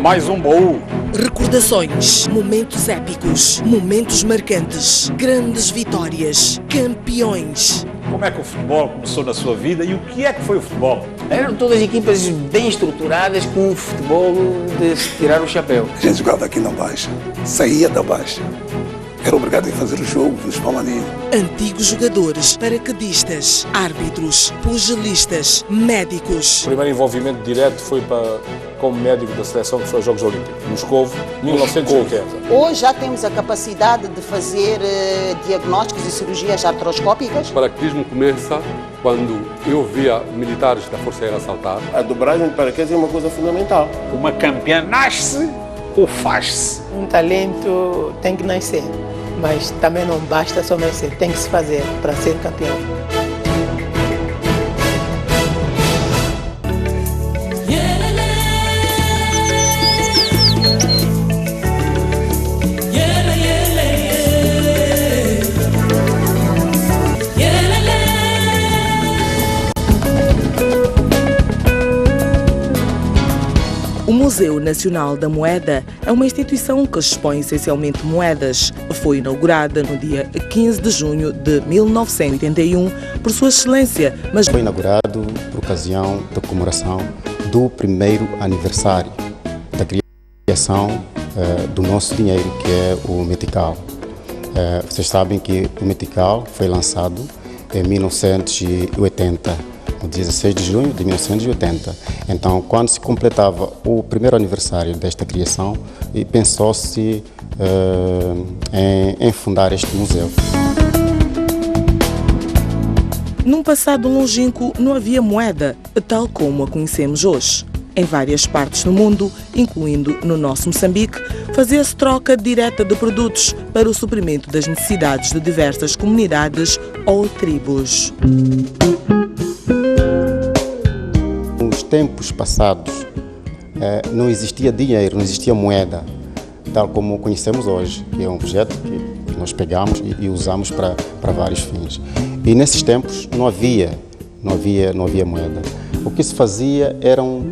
Mais um baú. Recordações, momentos épicos, momentos marcantes, grandes vitórias, campeões. Como é que o futebol começou na sua vida e o que é que foi o futebol? Eram todas equipas bem estruturadas com um futebol de se tirar o chapéu. A gente jogava aqui na Baixa, saía da Baixa. Era obrigado a fazer o jogo dos palmaninhos. Antigos jogadores, paraquedistas, árbitros, pugilistas, médicos. O primeiro envolvimento direto foi como médico da seleção que foi aos Jogos Olímpicos, Moscovo, 1980. Hoje já temos a capacidade de fazer diagnósticos e cirurgias artroscópicas. O paraquedismo começa quando eu via militares da Força Aérea saltar. A dobragem de paraquedas é uma coisa fundamental. Uma campeã nasce ou faz-se? Um talento tem que nascer, mas também não basta só nascer, tem que se fazer para ser campeão. O Museu Nacional da Moeda é uma instituição que expõe essencialmente moedas. Foi inaugurada no dia 15 de junho de 1981 por Sua Excelência, mas foi inaugurado por ocasião da comemoração do primeiro aniversário da criação do nosso dinheiro, que é o Metical. Vocês sabem que o Metical foi lançado em 1980 no 16 de junho de 1980. Então, quando se completava o primeiro aniversário desta criação, pensou-se em fundar este museu. Num passado longínquo não havia moeda, tal como a conhecemos hoje. Em várias partes do mundo, incluindo no nosso Moçambique, fazia-se troca direta de produtos para o suprimento das necessidades de diversas comunidades ou tribos. Nos tempos passados, não existia dinheiro, não existia moeda, tal como conhecemos hoje, que é um objeto que nós pegamos e usamos para vários fins. E nesses tempos não havia moeda. O que se fazia eram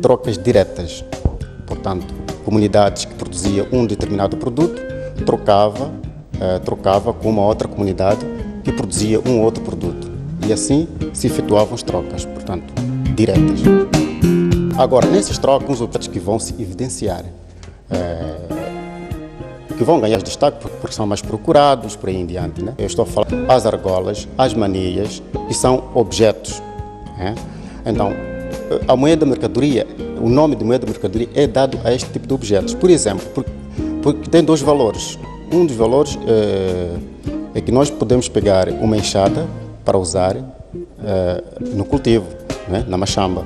trocas diretas. Portanto, comunidades que produziam um determinado produto trocava com uma outra comunidade que produzia um outro produto. E assim se efetuavam as trocas, portanto, diretas. Agora, nessas trocas, os objetos que vão se evidenciar, que vão ganhar destaque porque são mais procurados, por aí em diante, né? Eu estou a falar as argolas, as manilhas, que são objetos. Então, a moeda mercadoria, o nome de moeda mercadoria é dado a este tipo de objetos. Por exemplo, porque tem dois valores. Um dos valores é que nós podemos pegar uma enxada para usar no cultivo, né? Na machamba.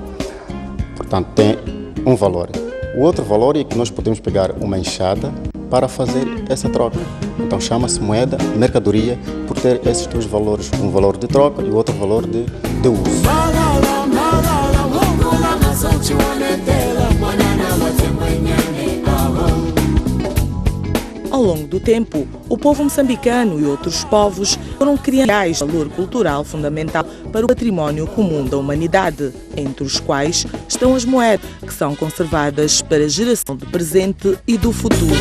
Portanto, tem um valor. O outro valor é que nós podemos pegar uma enxada para fazer essa troca. Então chama-se moeda mercadoria por ter esses dois valores, um valor de troca e o outro valor de uso. Ao longo do tempo, o povo moçambicano e outros povos foram criando valor cultural fundamental para o património comum da humanidade, entre os quais estão as moedas, que são conservadas para a geração do presente e do futuro.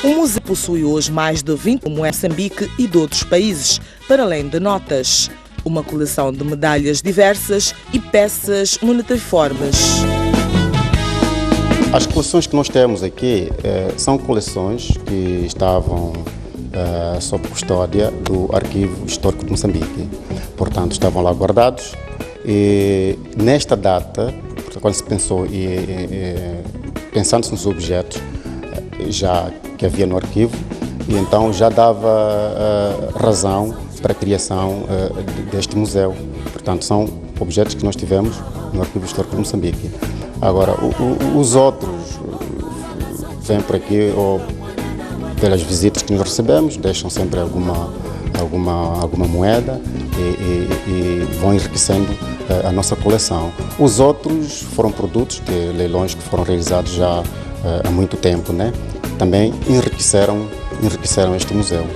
O museu possui hoje mais de 20 moedas de Moçambique e de outros países, para além de notas, uma coleção de medalhas diversas e peças monetariformes. As coleções que nós temos aqui são coleções que estavam sob custódia do Arquivo Histórico de Moçambique. Portanto, estavam lá guardados e nesta data, quando se pensou pensando-se nos objetos já que havia no arquivo, e então já dava razão para a criação deste museu. Portanto, são objetos que nós tivemos no Arquivo Histórico de Moçambique. Agora, os outros vêm por aqui ou pelas visitas que nós recebemos, deixam sempre alguma moeda e vão enriquecendo a nossa coleção. Os outros foram produtos de leilões que foram realizados já há muito tempo, né? Também enriqueceram este museu.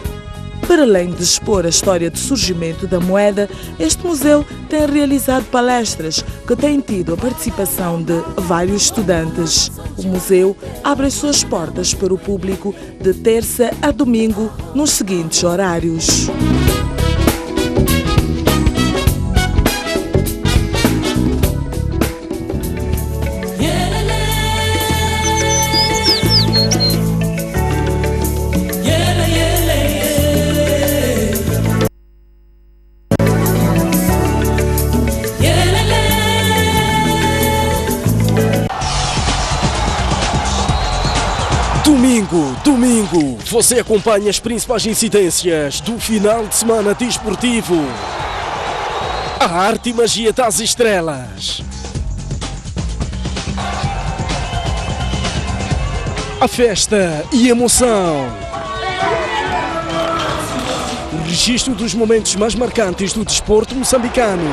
Para além de expor a história do surgimento da moeda, este museu tem realizado palestras que têm tido a participação de vários estudantes. O museu abre as suas portas para o público de terça a domingo, nos seguintes horários. Domingo, você acompanha as principais incidências do final de semana desportivo. A arte e magia das estrelas. A festa e emoção. O registro dos momentos mais marcantes do desporto moçambicano.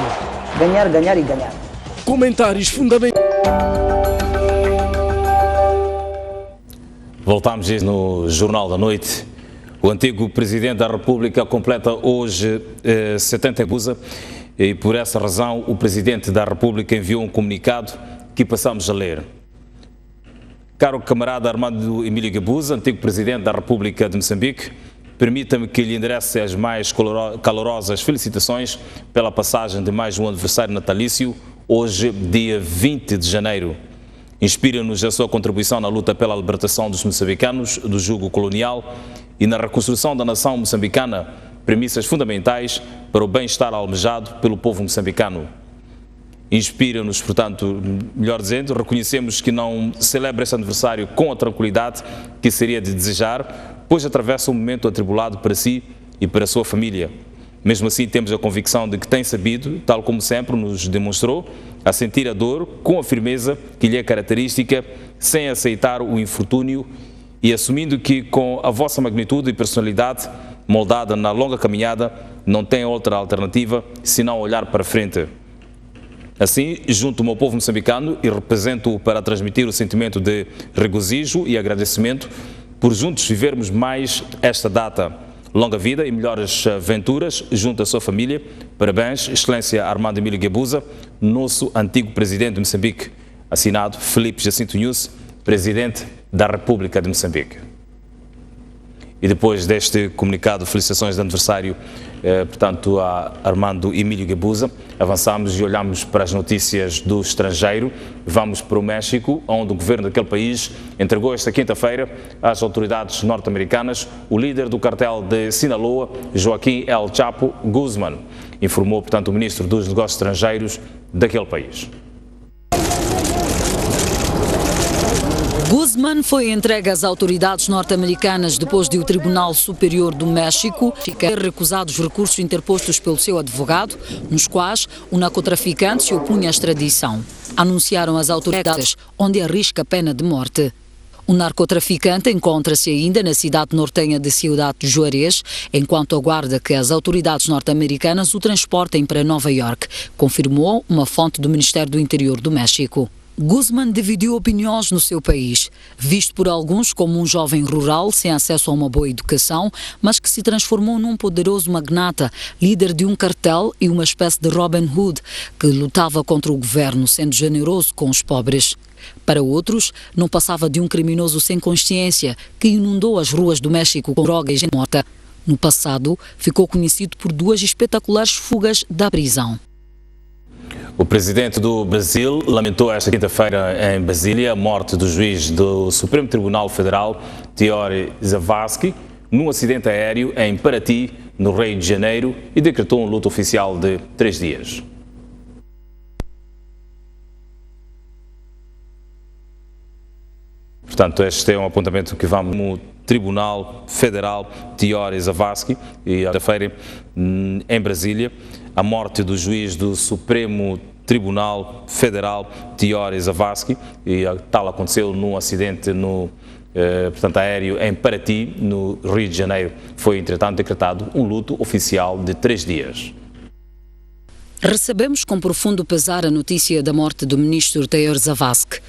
Ganhar, ganhar e ganhar. Comentários fundamentais. Voltamos no Jornal da Noite. O antigo Presidente da República completa hoje 70 anos e por essa razão o Presidente da República enviou um comunicado que passamos a ler. Caro camarada Armando Emílio Guebuza, antigo Presidente da República de Moçambique, permita-me que lhe enderece as mais calorosas felicitações pela passagem de mais um aniversário natalício, hoje, dia 20 de janeiro. Inspira-nos a sua contribuição na luta pela libertação dos moçambicanos do jugo colonial e na reconstrução da nação moçambicana, premissas fundamentais para o bem-estar almejado pelo povo moçambicano. Inspira-nos, portanto, melhor dizendo, reconhecemos que não celebra este aniversário com a tranquilidade que seria de desejar, pois atravessa um momento atribulado para si e para a sua família. Mesmo assim, temos a convicção de que tem sabido, tal como sempre nos demonstrou, a sentir a dor com a firmeza que lhe é característica, sem aceitar o infortúnio e assumindo que, com a vossa magnitude e personalidade, moldada na longa caminhada, não tem outra alternativa senão olhar para frente. Assim, junto ao meu povo moçambicano e represento-o para transmitir o sentimento de regozijo e agradecimento por juntos vivermos mais esta data. Longa vida e melhores aventuras junto à sua família. Parabéns, Excelência Armando Emílio Guebuza, nosso antigo presidente de Moçambique. Assinado Filipe Jacinto Nunes, presidente da República de Moçambique. E depois deste comunicado, felicitações de aniversário, portanto, a Armando Emílio Guebuza, avançamos e olhamos para as notícias do estrangeiro. Vamos para o México, onde o governo daquele país entregou esta quinta-feira às autoridades norte-americanas o líder do cartel de Sinaloa, Joaquim El Chapo Guzmán, informou, portanto, o ministro dos Negócios Estrangeiros daquele país. Guzmán foi entregue às autoridades norte-americanas depois de o Tribunal Superior do México ter recusado os recursos interpostos pelo seu advogado, nos quais o narcotraficante se opunha à extradição. Anunciaram as autoridades, onde arrisca a pena de morte. O narcotraficante encontra-se ainda na cidade nortenha de Ciudad Juárez, enquanto aguarda que as autoridades norte-americanas o transportem para Nova York, confirmou uma fonte do Ministério do Interior do México. Guzmán dividiu opiniões no seu país, visto por alguns como um jovem rural sem acesso a uma boa educação, mas que se transformou num poderoso magnata, líder de um cartel e uma espécie de Robin Hood, que lutava contra o governo, sendo generoso com os pobres. Para outros, não passava de um criminoso sem consciência, que inundou as ruas do México com droga e gente morta. No passado, ficou conhecido por 2 espetaculares fugas da prisão. O presidente do Brasil lamentou esta quinta-feira em Brasília a morte do juiz do Supremo Tribunal Federal, Teori Zavascki, num acidente aéreo em Paraty, no Rio de Janeiro, e decretou um luto oficial de 3 dias. Portanto, este é um apontamento que vamos no Tribunal Federal Teori Zavascki, e quinta-feira em Brasília, a morte do juiz do Supremo Tribunal Federal, Teori Zavascki, e tal aconteceu num acidente portanto, aéreo em Paraty, no Rio de Janeiro. Foi, entretanto, decretado um luto oficial de 3 dias. Recebemos com profundo pesar a notícia da morte do ministro Teori Zavascki.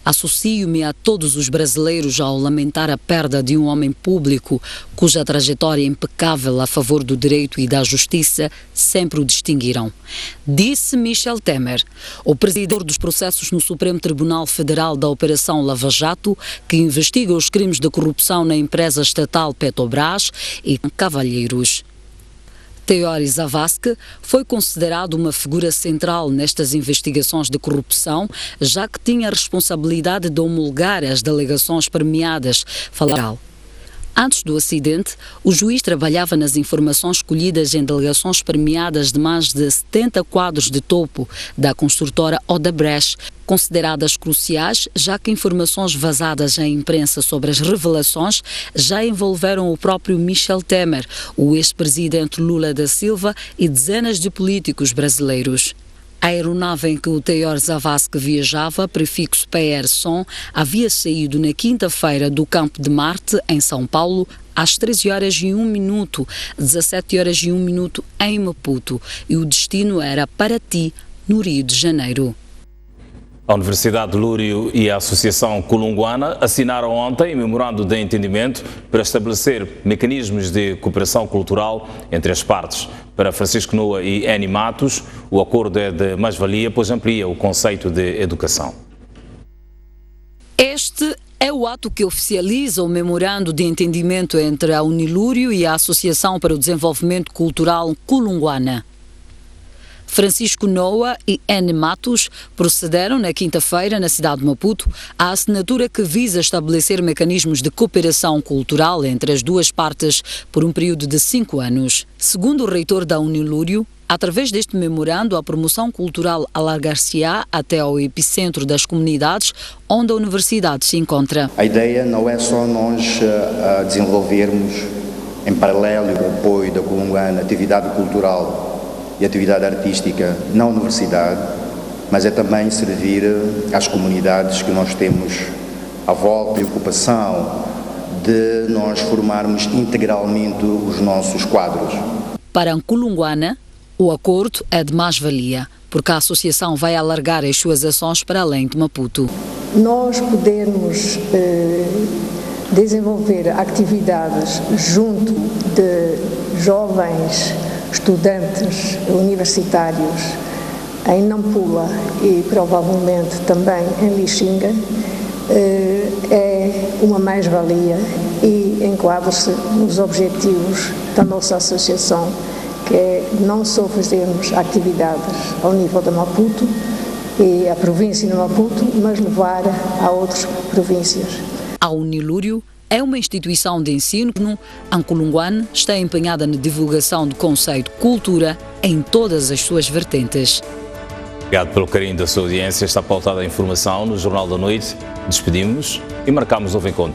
Associo-me a todos os brasileiros ao lamentar a perda de um homem público cuja trajetória impecável a favor do direito e da justiça sempre o distinguiram. Disse Michel Temer, o presidente dos processos no Supremo Tribunal Federal da Operação Lava Jato, que investiga os crimes de corrupção na empresa estatal Petrobras e Cavalheiros. Teori Zavascki foi considerado uma figura central nestas investigações de corrupção, já que tinha a responsabilidade de homologar as delegações premiadas. Antes do acidente, o juiz trabalhava nas informações colhidas em delegações premiadas de mais de 70 quadros de topo da construtora Odebrecht, consideradas cruciais, já que informações vazadas à imprensa sobre as revelações já envolveram o próprio Michel Temer, o ex-presidente Lula da Silva e dezenas de políticos brasileiros. A aeronave em que o Teori Zavascki viajava, prefixo PR-SON, havia saído na quinta-feira do Campo de Marte, em São Paulo, às 13h01, 17h01 em Maputo, e o destino era Paraty, no Rio de Janeiro. A Universidade de Lúrio e a Associação Kulunguana assinaram ontem um memorando de entendimento para estabelecer mecanismos de cooperação cultural entre as partes. Para Francisco Noa e Eni Matos, o acordo é de mais-valia, pois amplia o conceito de educação. Este é o ato que oficializa o memorando de entendimento entre a Unilúrio e a Associação para o Desenvolvimento Cultural Kulunguana. Francisco Noa e N. Matos procederam na quinta-feira, na cidade de Maputo, à assinatura que visa estabelecer mecanismos de cooperação cultural entre as duas partes por um período de 5 anos. Segundo o reitor da Unilúrio, através deste memorando, a promoção cultural alargar-se-á até ao epicentro das comunidades onde a universidade se encontra. A ideia não é só nós desenvolvermos, em paralelo o apoio da Kulungwana, atividade cultural e atividade artística na universidade, mas é também servir às comunidades que nós temos à volta e ocupação de nós formarmos integralmente os nossos quadros. Para a Kulungwana, o acordo é de mais-valia, porque a associação vai alargar as suas ações para além de Maputo. Nós podemos desenvolver atividades junto de jovens estudantes universitários em Nampula e provavelmente também em Lixinga, é uma mais-valia e enquadra-se nos objetivos da nossa associação, que é não só fazermos atividades ao nível da Maputo e a província de Maputo, mas levar a outras províncias. A Unilúrio é uma instituição de ensino que, a Kulungwana, está empenhada na divulgação do conceito cultura em todas as suas vertentes. Obrigado pelo carinho da sua audiência. Está pautada a informação no Jornal da Noite. Despedimos-nos e marcamos novo encontro.